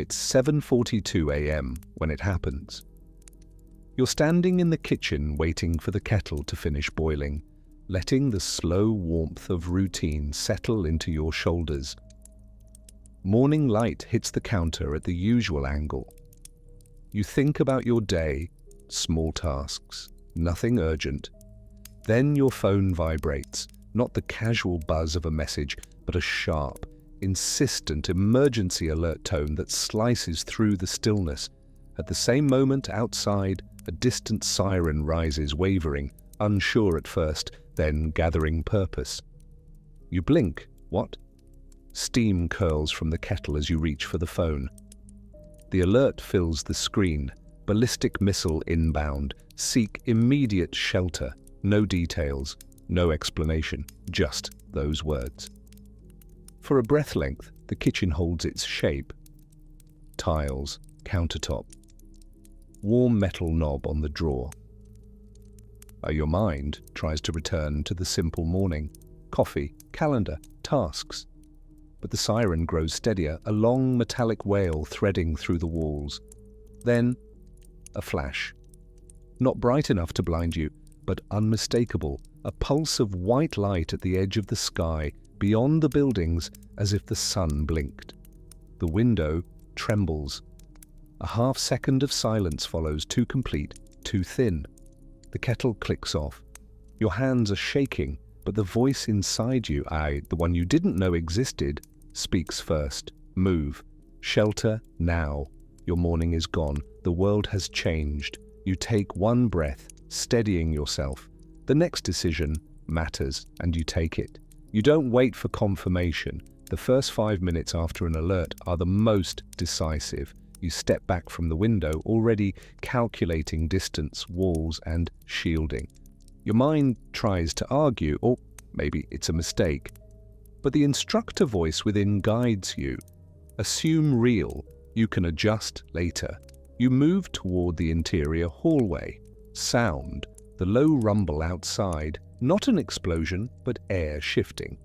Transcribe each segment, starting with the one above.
It's 7:42 a.m. when it happens. You're standing in the kitchen waiting for the kettle to finish boiling, letting the slow warmth of routine settle into your shoulders. Morning light hits the counter at the usual angle. You think about your day, small tasks, nothing urgent. Then your phone vibrates, not the casual buzz of a message, but a sharp, insistent emergency alert tone that slices through the stillness. At the same moment outside, a distant siren rises, wavering, unsure at first, then gathering purpose. You blink. What? Steam curls from the kettle as you reach for the phone. The alert fills the screen. Ballistic missile inbound. Seek immediate shelter. No details, no explanation, just those words. For a breath length, the kitchen holds its shape. Tiles, countertop. Warm metal knob on the drawer. Your mind tries to return to the simple morning. Coffee, calendar, tasks. But the siren grows steadier, a long metallic wail threading through the walls. Then, a flash. Not bright enough to blind you, but unmistakable, a pulse of white light at the edge of the sky, beyond the buildings, as if the sun blinked. The window trembles. A half-second of silence follows, too complete, too thin. The kettle clicks off. Your hands are shaking, but the voice inside you, the one you didn't know existed, speaks first. Move. Shelter now. Your morning is gone. The world has changed. You take one breath, steadying yourself. The next decision matters, and you take it. You don't wait for confirmation. The first 5 minutes after an alert are the most decisive. You step back from the window, already calculating distance, walls, and shielding. Your mind tries to argue, or maybe it's a mistake. But the instructor voice within guides you. Assume real. You can adjust later. You move toward the interior hallway. Sound. The low rumble outside. Not an explosion, but air shifting.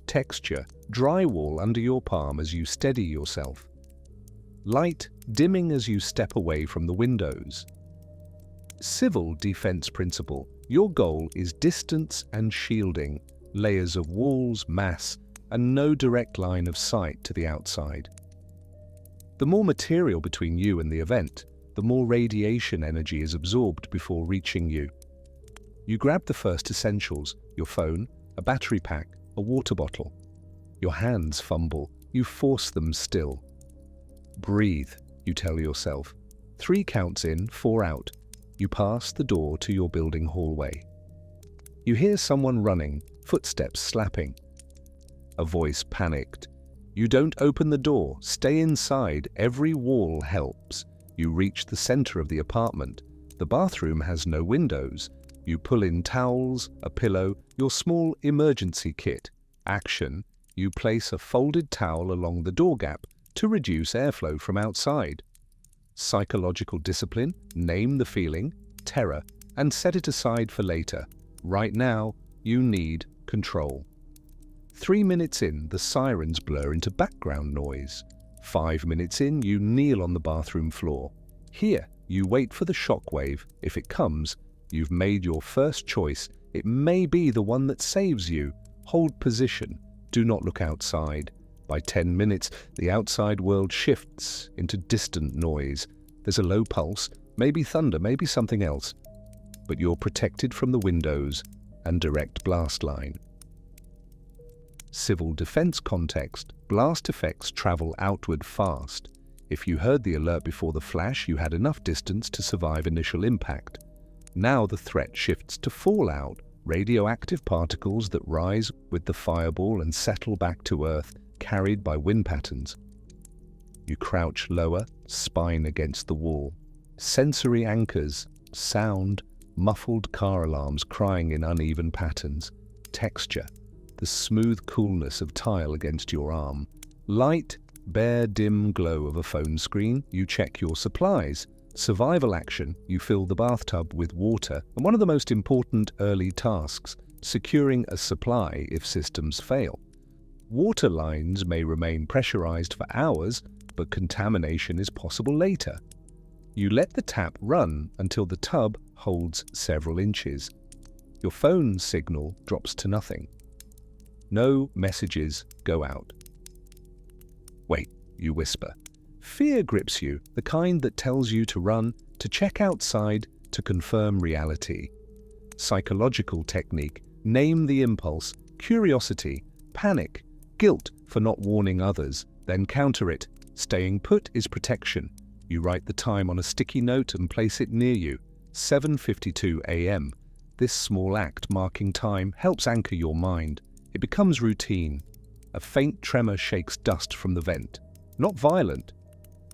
Texture. Drywall under your palm as you steady yourself. Light dimming as you step away from the windows. Civil defense principle. Your goal is distance and shielding, layers of walls, mass, and no direct line of sight to the outside. The more material between you and the event, the more radiation energy is absorbed before reaching you. You grab the first essentials, your phone, a battery pack, a water bottle. Your hands fumble. You force them still. Breathe, you tell yourself. 3 counts in, 4 out. You pass the door to your building hallway. You hear someone running, footsteps slapping. A voice panicked. You don't open the door, stay inside, every wall helps. You reach the center of the apartment. The bathroom has no windows. You pull in towels, a pillow, your small emergency kit. Action. You place a folded towel along the door gap to reduce airflow from outside. Psychological discipline, name the feeling, terror, and set it aside for later. Right now, you need control. 3 minutes in, the sirens blur into background noise. 5 minutes in, you kneel on the bathroom floor. Here, you wait for the shockwave. If it comes, you've made your first choice. It may be the one that saves you. Hold position. Do not look outside. By 10 minutes, the outside world shifts into distant noise. There's a low pulse, maybe thunder, maybe something else. But you're protected from the windows and direct blast line. Civil defense context, blast effects travel outward fast. If you heard the alert before the flash, you had enough distance to survive initial impact. Now the threat shifts to fallout, radioactive particles that rise with the fireball and settle back to Earth, carried by wind patterns. You crouch lower, spine against the wall. Sensory anchors, sound, muffled car alarms crying in uneven patterns. Texture, the smooth coolness of tile against your arm. Light, bare dim glow of a phone screen. You check your supplies. Survival action, you fill the bathtub with water. And one of the most important early tasks, securing a supply if systems fail. Water lines may remain pressurized for hours, but contamination is possible later. You let the tap run until the tub holds several inches. Your phone signal drops to nothing. No messages go out. Wait, you whisper. Fear grips you, the kind that tells you to run, to check outside, to confirm reality. Psychological technique: name the impulse, curiosity, panic, guilt for not warning others, then counter it. Staying put is protection. You write the time on a sticky note and place it near you. 7:52 a.m. This small act marking time helps anchor your mind. It becomes routine. A faint tremor shakes dust from the vent. Not violent,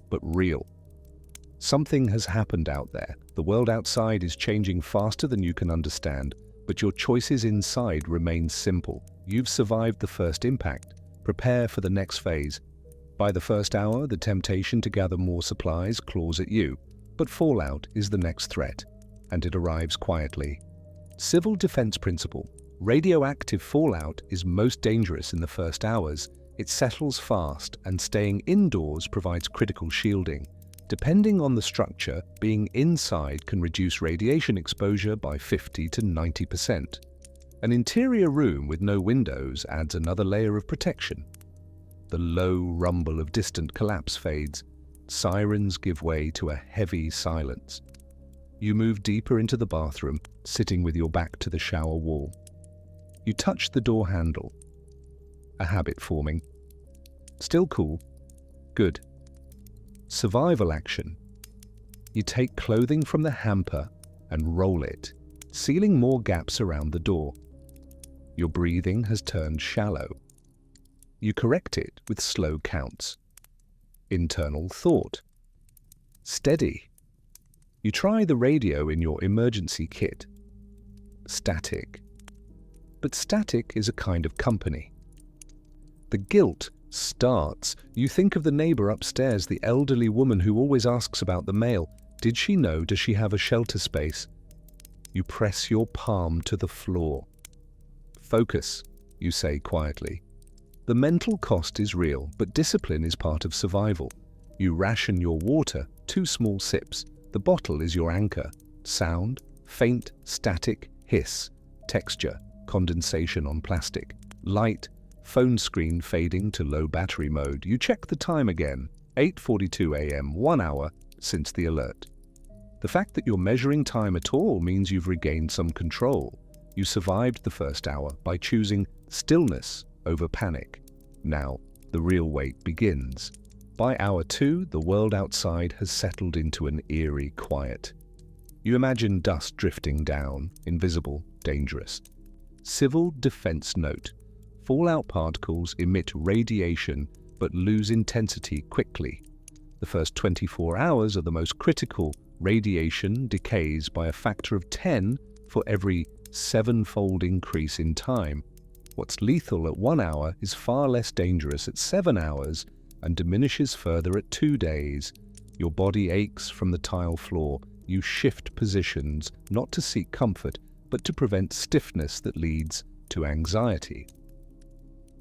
but real. Something has happened out there. The world outside is changing faster than you can understand, but your choices inside remain simple. You've survived the first impact. Prepare for the next phase. By the first hour, the temptation to gather more supplies claws at you, but fallout is the next threat, and it arrives quietly. Civil defense principle: radioactive fallout is most dangerous in the first hours. It settles fast, and staying indoors provides critical shielding. Depending on the structure, being inside can reduce radiation exposure by 50 to 90%. An interior room with no windows adds another layer of protection. The low rumble of distant collapse fades. Sirens give way to a heavy silence. You move deeper into the bathroom, sitting with your back to the shower wall. You touch the door handle. A habit forming. Still cool. Good. Survival action. You take clothing from the hamper and roll it, sealing more gaps around the door. Your breathing has turned shallow. You correct it with slow counts. Internal thought. Steady. You try the radio in your emergency kit. Static. But static is a kind of company. The guilt starts. You think of the neighbor upstairs, the elderly woman who always asks about the mail. Did she know? Does she have a shelter space? You press your palm to the floor. Focus, you say quietly. The mental cost is real, but discipline is part of survival. You ration your water, 2 small sips. The bottle is your anchor. Sound, faint, static, hiss. Texture, condensation on plastic. Light, phone screen fading to low battery mode. You check the time again. 8:42 a.m., 1 hour since the alert. The fact that you're measuring time at all means you've regained some control. You survived the first hour by choosing stillness over panic. Now, the real wait begins. By hour 2, the world outside has settled into an eerie quiet. You imagine dust drifting down, invisible, dangerous. Civil defense note: fallout particles emit radiation but lose intensity quickly. The first 24 hours are the most critical. Radiation decays by a factor of 10 for every 7-fold increase in time. What's lethal at 1 hour is far less dangerous at 7 hours and diminishes further at 2 days. Your body aches from the tile floor. You shift positions, not to seek comfort, but to prevent stiffness that leads to anxiety.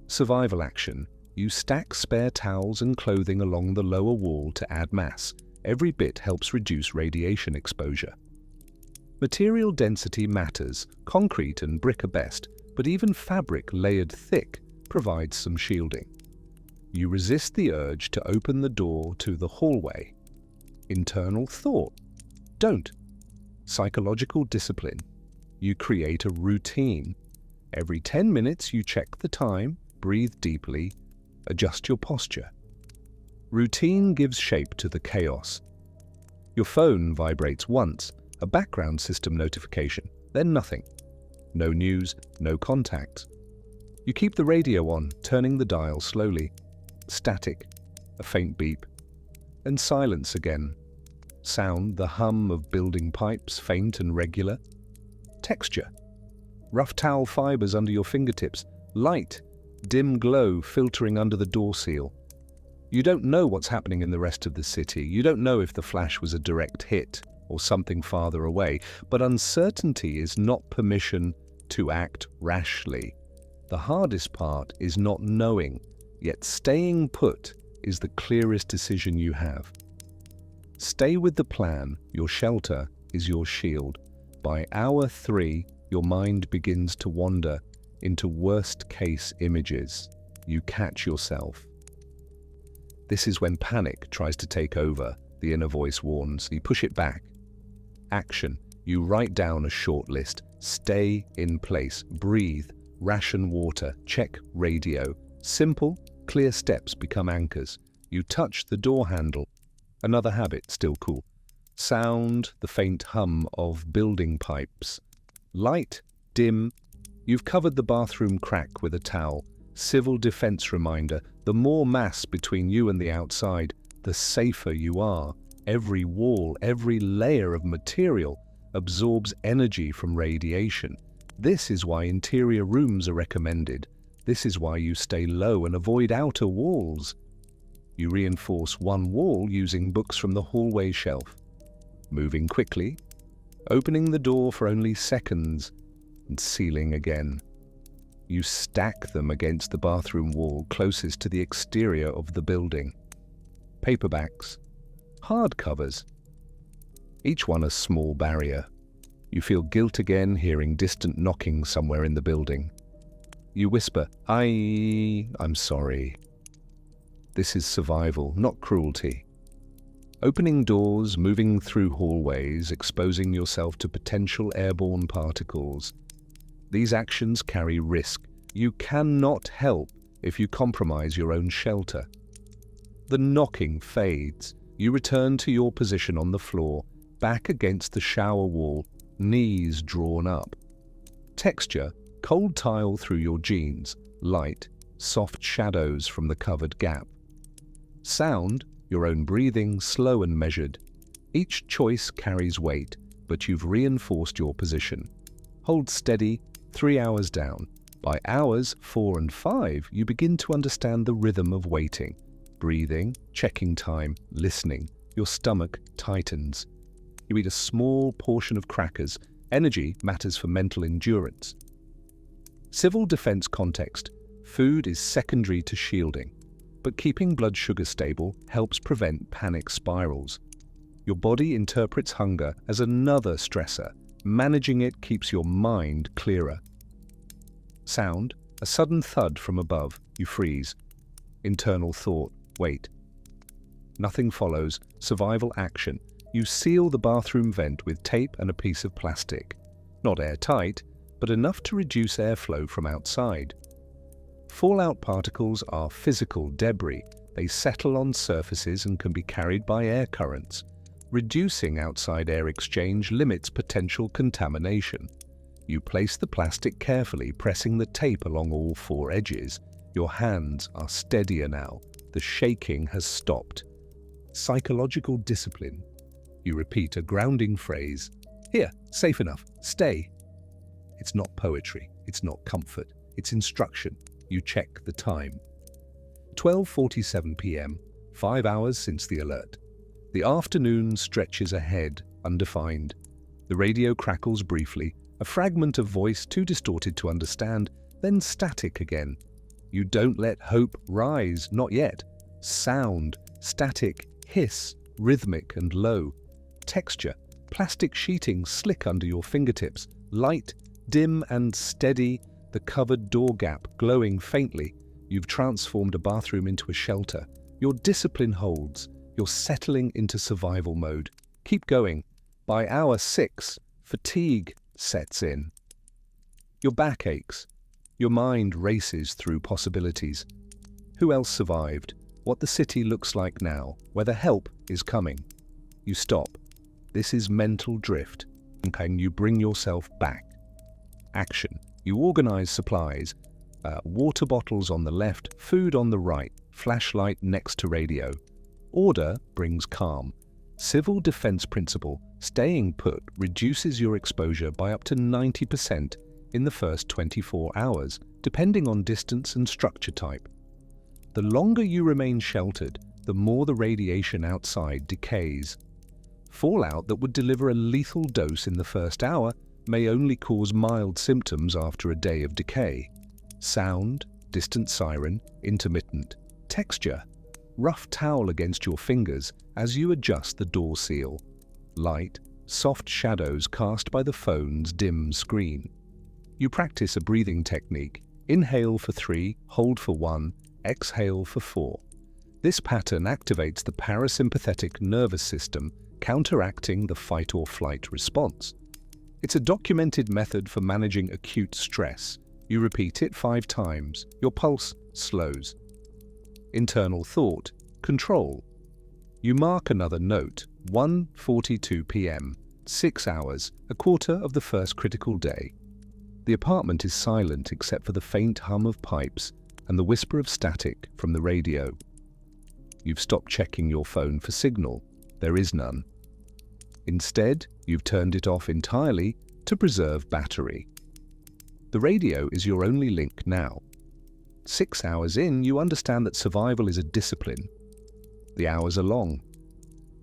Survival action: you stack spare towels and clothing along the lower wall to add mass. Every bit helps reduce radiation exposure. Material density matters. Concrete and brick are best, but even fabric layered thick provides some shielding. You resist the urge to open the door to the hallway. Internal thought: don't. Psychological discipline: you create a routine. Every 10 minutes you check the time, breathe deeply, adjust your posture. Routine gives shape to the chaos. Your phone vibrates once, a background system notification, then nothing. No news, no contacts. You keep the radio on, turning the dial slowly. Static, a faint beep, and silence again. Sound, the hum of building pipes, faint and regular. Texture: rough towel fibers under your fingertips. Light, dim glow filtering under the door seal. You don't know what's happening in the rest of the city. You don't know if the flash was a direct hit or something farther away, but uncertainty is not permission to act rashly. The hardest part is not knowing, yet staying put is the clearest decision you have. Stay with the plan. Your shelter is your shield. By hour 3, your mind begins to wander into worst-case images. You catch yourself. This is when panic tries to take over. The inner voice warns. You push it back. Action. You write down a short list. Stay in place. Breathe. Ration water. Check radio. Simple, clear steps become anchors. You touch the door handle. Another habit, still cool. Sound, the faint hum of building pipes. Light, dim. You've covered the bathroom crack with a towel. Civil defense reminder. The more mass between you and the outside, the safer you are. Every wall, every layer of material absorbs energy from radiation. This is why interior rooms are recommended. This is why you stay low and avoid outer walls. You reinforce one wall using books from the hallway shelf. Moving quickly, opening the door for only seconds, and sealing again. You stack them against the bathroom wall closest to the exterior of the building. Paperbacks, hardcovers, each one a small barrier. You feel guilt again, hearing distant knocking somewhere in the building. You whisper, I'm sorry. This is survival, not cruelty. Opening doors, moving through hallways, exposing yourself to potential airborne particles. These actions carry risk. You cannot help if you compromise your own shelter. The knocking fades. You return to your position on the floor, back against the shower wall, knees drawn up. Texture, cold tile through your jeans. Light, soft shadows from the covered gap. Sound, your own breathing, slow and measured. Each choice carries weight, but you've reinforced your position. Hold steady, 3 hours down. By hours 4 and 5, you begin to understand the rhythm of waiting. Breathing, checking time, listening. Your stomach tightens. You eat a small portion of crackers. Energy matters for mental endurance. Civil defense context. Food is secondary to shielding, but keeping blood sugar stable helps prevent panic spirals. Your body interprets hunger as another stressor. Managing it keeps your mind clearer. Sound, a sudden thud from above. You freeze. Internal thought, wait. Nothing follows. Survival action. You seal the bathroom vent with tape and a piece of plastic. Not airtight, but enough to reduce airflow from outside. Fallout particles are physical debris. They settle on surfaces and can be carried by air currents. Reducing outside air exchange limits potential contamination. You place the plastic carefully, pressing the tape along all 4 edges. Your hands are steadier now. The shaking has stopped. Psychological discipline. You repeat a grounding phrase. Here, safe enough, stay. It's not poetry, it's not comfort, it's instruction. You check the time. 12:47 p.m., 5 hours since the alert. The afternoon stretches ahead, undefined. The radio crackles briefly, a fragment of voice too distorted to understand, then static again. You don't let hope rise, not yet. Sound, static, hiss, rhythmic and low. Texture, plastic sheeting slick under your fingertips. Light, dim and steady, the covered door gap glowing faintly. You've transformed a bathroom into a shelter. Your discipline holds. You're settling into survival mode. Keep going. By hour 6, fatigue sets in. Your back aches. Your mind races through possibilities. Who else survived? What the city looks like now? Whether help is coming? You stop. This is mental drift. Can you bring yourself back? Action. You organize supplies. Water bottles on the left, food on the right, flashlight next to radio. Order brings calm. Civil defense principle, staying put reduces your exposure by up to 90% in the first 24 hours, depending on distance and structure type. The longer you remain sheltered, the more the radiation outside decays. Fallout that would deliver a lethal dose in the first hour may only cause mild symptoms after a day of decay. Sound, distant siren, intermittent. Texture, Rough towel against your fingers as you adjust the door seal. Light, soft shadows cast by the phone's dim screen. You practice a breathing technique. Inhale for 3, hold for 1, exhale for 4. This pattern activates the parasympathetic nervous system, counteracting the fight or flight response. It's a documented method for managing acute stress. You repeat it 5 times. Your pulse slows. Internal thought, control. You mark another note, 1:42 p.m., 6 hours, a quarter of the first critical day. The apartment is silent except for the faint hum of pipes and the whisper of static from the radio. You've stopped checking your phone for signal. There is none. Instead, you've turned it off entirely to preserve battery. The radio is your only link now. 6 hours in, you understand that survival is a discipline. The hours are long.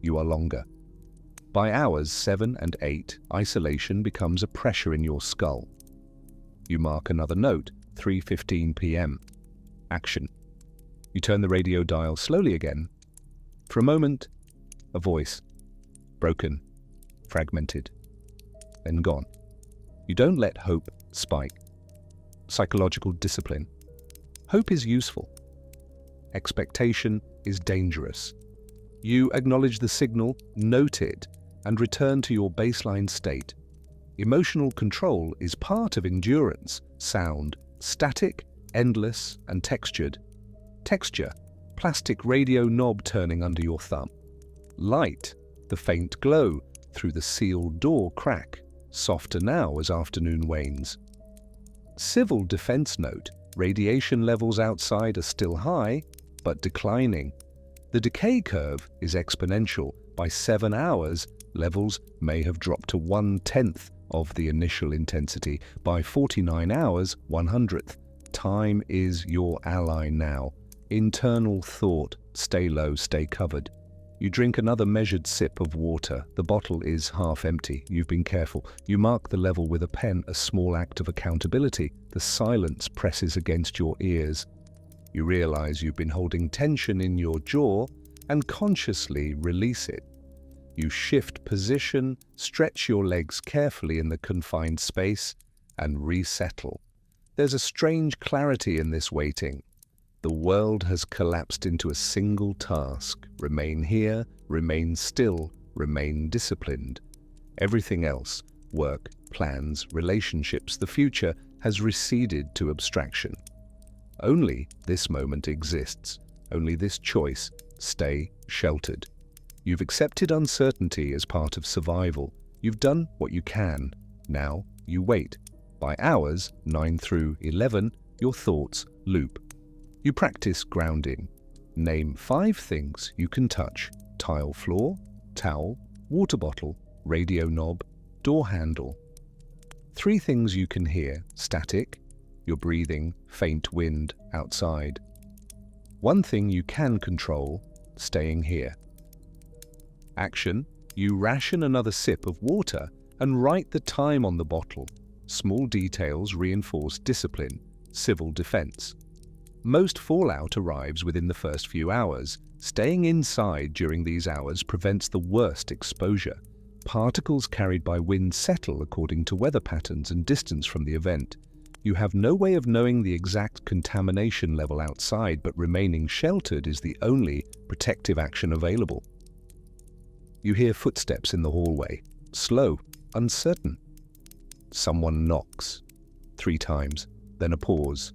You are longer. By hours 7 and 8, isolation becomes a pressure in your skull. You mark another note, 3:15 p.m. Action. You turn the radio dial slowly again. For a moment, a voice. Broken, fragmented, then gone. You don't let hope spike. Psychological discipline. Hope is useful. Expectation is dangerous. You acknowledge the signal, note it, and return to your baseline state. Emotional control is part of endurance. Sound, static, endless, and textured. Texture, plastic radio knob turning under your thumb. Light, the faint glow through the sealed door crack, softer now as afternoon wanes. Civil defense note, radiation levels outside are still high, but declining. The decay curve is exponential. By 7 hours, levels may have dropped to 1/10 of the initial intensity. By 49 hours, 1/100th. Time is your ally now. Internal thought, stay low, stay covered. You drink another measured sip of water. The bottle is half empty. You've been careful. You mark the level with a pen, a small act of accountability. The silence presses against your ears. You realize you've been holding tension in your jaw and consciously release it. You shift position, stretch your legs carefully in the confined space, and resettle. There's a strange clarity in this waiting. The world has collapsed into a single task. Remain here, remain still, remain disciplined. Everything else, work, plans, relationships, the future, has receded to abstraction. Only this moment exists. Only this choice, stay sheltered. You've accepted uncertainty as part of survival. You've done what you can. Now you wait. By hours 9 through 11, your thoughts loop. You practice grounding. Name 5 things you can touch: tile floor, towel, water bottle, radio knob, door handle. 3 things you can hear: static, your breathing, faint wind outside. 1 thing you can control: staying here. Action: you ration another sip of water and write the time on the bottle. Small details reinforce discipline. Civil defense. Most fallout arrives within the first few hours. Staying inside during these hours prevents the worst exposure. Particles carried by wind settle according to weather patterns and distance from the event. You have no way of knowing the exact contamination level outside, but remaining sheltered is the only protective action available. You hear footsteps in the hallway. Slow, uncertain. Someone knocks. 3 times, then a pause.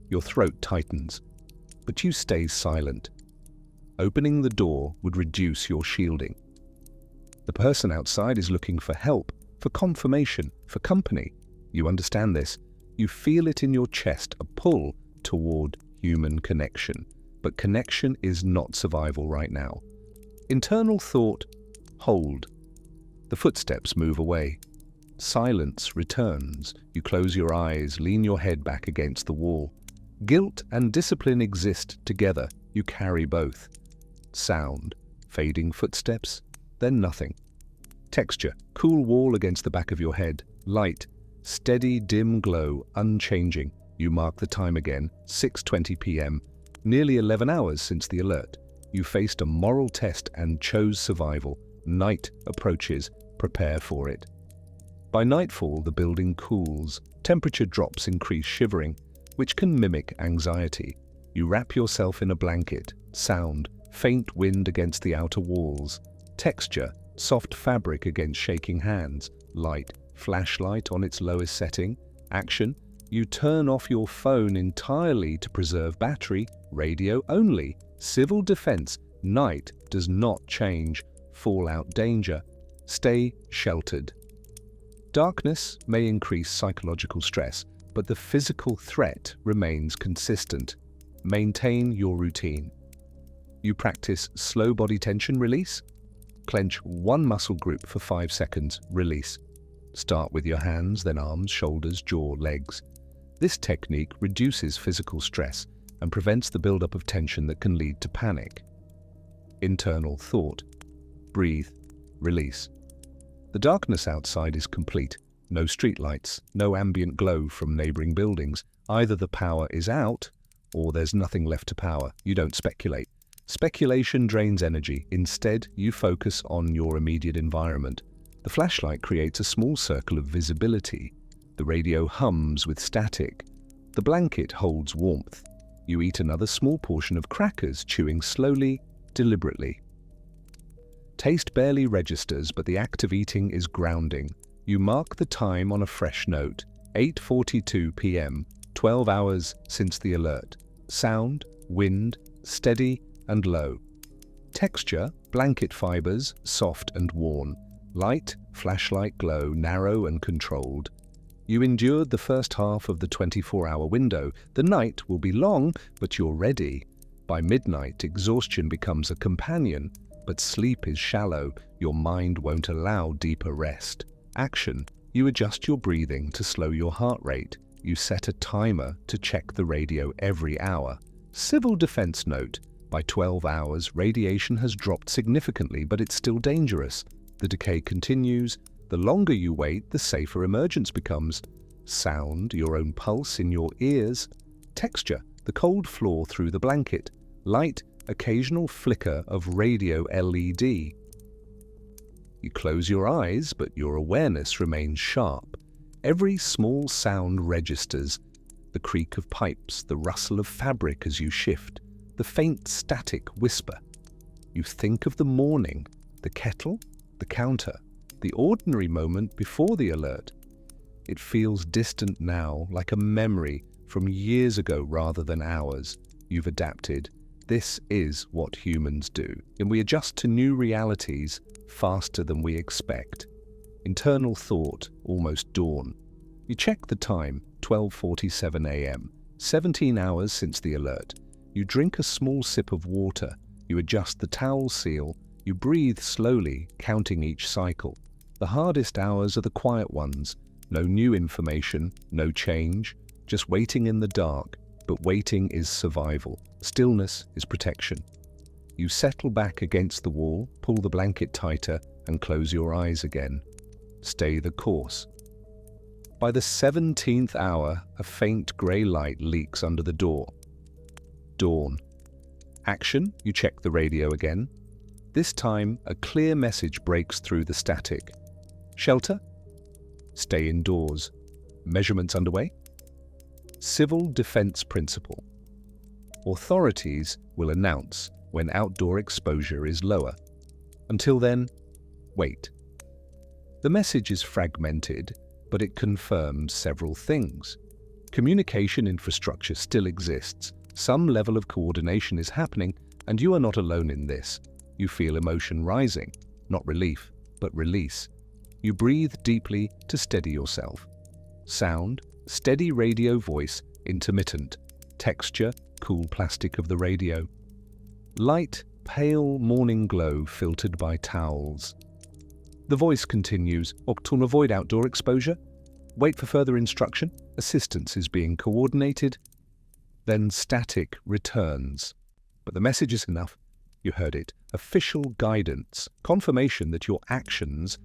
Your throat tightens, but you stay silent. Opening the door would reduce your shielding. The person outside is looking for help, for confirmation, for company. You understand this. You feel it in your chest, a pull toward human connection. But connection is not survival right now. Internal thought, hold. The footsteps move away. Silence returns. You close your eyes, lean your head back against the wall. Guilt and discipline exist together. You carry both. Sound, fading footsteps, then nothing. Texture, cool wall against the back of your head. Light, steady dim glow, unchanging. You mark the time again, 6:20 p.m. Nearly 11 hours since the alert. You faced a moral test and chose survival. Night approaches. Prepare for it. By nightfall, the building cools. Temperature drops increase shivering, which can mimic anxiety. You wrap yourself in a blanket. Sound, faint wind against the outer walls. Texture, soft fabric against shaking hands. Light, flashlight on its lowest setting. Action, you turn off your phone entirely to preserve battery. Radio only. Civil defense, night does not change. Fallout danger. Stay sheltered. Darkness may increase psychological stress, but the physical threat remains consistent. Maintain your routine. You practice slow body tension release. Clench one muscle group for 5 seconds, release. Start with your hands, then arms, shoulders, jaw, legs. This technique reduces physical stress and prevents the buildup of tension that can lead to panic. Internal thought. Breathe, release. The darkness outside is complete. No streetlights, no ambient glow from neighboring buildings. Either the power is out or there's nothing left to power. You don't speculate. Speculation drains energy. Instead, you focus on your immediate environment. The flashlight creates a small circle of visibility. The radio hums with static. The blanket holds warmth. You eat another small portion of crackers, chewing slowly, deliberately. Taste barely registers, but the act of eating is grounding. You mark the time on a fresh note. 8:42 p.m., 12 hours since the alert. Sound, wind, steady and low. Texture, blanket fibers, soft and worn. Light, flashlight glow, narrow and controlled. You endured the first half of the 24-hour window. The night will be long, but you're ready. By midnight, exhaustion becomes a companion, but sleep is shallow. Your mind won't allow deeper rest. Action. You adjust your breathing to slow your heart rate. You set a timer to check the radio every hour. Civil defense note. By 12 hours, radiation has dropped significantly, but it's still dangerous. The decay continues. The longer you wait, the safer emergence becomes. Sound, your own pulse in your ears. Texture, the cold floor through the blanket. Light, occasional flicker of radio LED. You close your eyes, but your awareness remains sharp. Every small sound registers. The creak of pipes, the rustle of fabric as you shift, the faint static whisper. You think of the morning, the kettle, the counter, the ordinary moment before the alert. It feels distant now, like a memory from years ago rather than hours. You've adapted. This is what humans do, and we adjust to new realities faster than we expect. Internal thought, almost dawn. You check the time, 12:47 a.m., 17 hours since the alert. You drink a small sip of water. You adjust the towel seal. You breathe slowly, counting each cycle. The hardest hours are the quiet ones. No new information, no change, just waiting in the dark. But waiting is survival. Stillness is protection. You settle back against the wall, pull the blanket tighter, and close your eyes again. Stay the course. By the 17th hour, a faint grey light leaks under the door. Dawn. Action, you check the radio again. This time, a clear message breaks through the static. Shelter? Stay indoors. Measurements underway? Civil defense principle. Authorities will announce when outdoor exposure is lower. Until then, wait. The message is fragmented, but it confirms several things. Communication infrastructure still exists. Some level of coordination is happening, and you are not alone in this. You feel emotion rising, not relief, but release. You breathe deeply to steady yourself. Sound, steady radio voice, intermittent. Texture, cool plastic of the radio. Light, pale morning glow filtered by towels. The voice continues, to avoid outdoor exposure. Wait for further instruction. Assistance is being coordinated. Then static returns. But the message is enough. You heard it. Official guidance. Confirmation that your actions,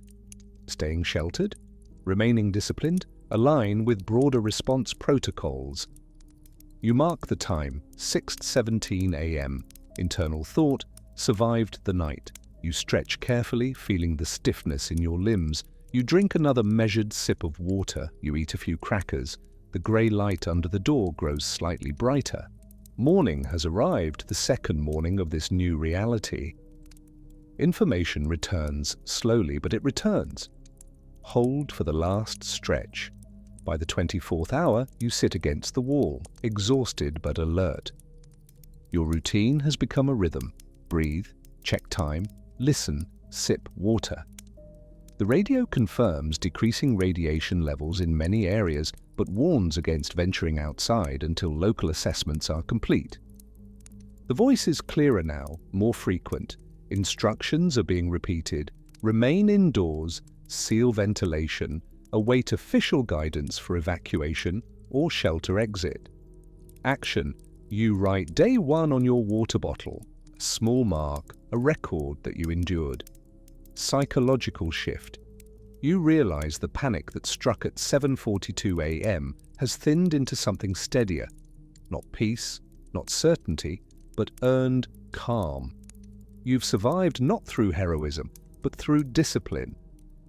staying sheltered, remaining disciplined, align with broader response protocols. You mark the time, 6:17 a.m. Internal thought, survived the night. You stretch carefully, feeling the stiffness in your limbs. You drink another measured sip of water. You eat a few crackers. The grey light under the door grows slightly brighter. Morning has arrived, the second morning of this new reality. Information returns slowly, but it returns. Hold for the last stretch. By the 24th hour, you sit against the wall, exhausted but alert. Your routine has become a rhythm. Breathe, check time, listen, sip water. The radio confirms decreasing radiation levels in many areas, but warns against venturing outside until local assessments are complete. The voice is clearer now, more frequent. Instructions are being repeated. Remain indoors, seal ventilation, await official guidance for evacuation or shelter exit. Action. You write day 1 on your water bottle, a small mark, a record that you endured. Psychological shift. You realize the panic that struck at 7:42 a.m. has thinned into something steadier. Not peace, not certainty, but earned calm. You've survived not through heroism, but through discipline.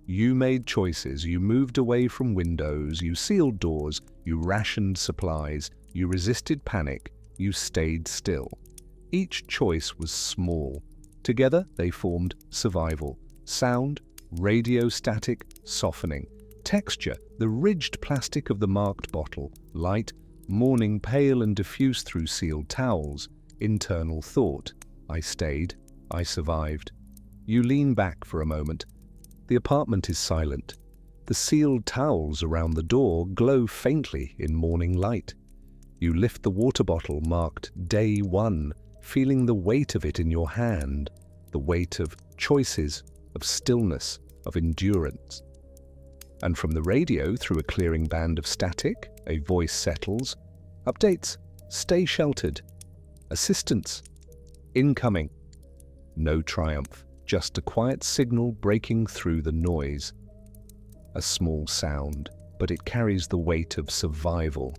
You made choices, you moved away from windows, you sealed doors, you rationed supplies, you resisted panic, you stayed still. Each choice was small. Together they formed survival. Sound, radio static, softening. Texture, the ridged plastic of the marked bottle. Light, morning pale and diffuse through sealed towels. Internal thought. I stayed. I survived. You lean back for a moment. The apartment is silent. The sealed towels around the door glow faintly in morning light. You lift the water bottle marked Day 1, feeling the weight of it in your hand, the weight of choices, of stillness, of endurance. And from the radio, through a clearing band of static, a voice settles. Updates. Stay sheltered. Assistance. Incoming. No triumph, just a quiet signal breaking through the noise. A small sound, but it carries the weight of survival.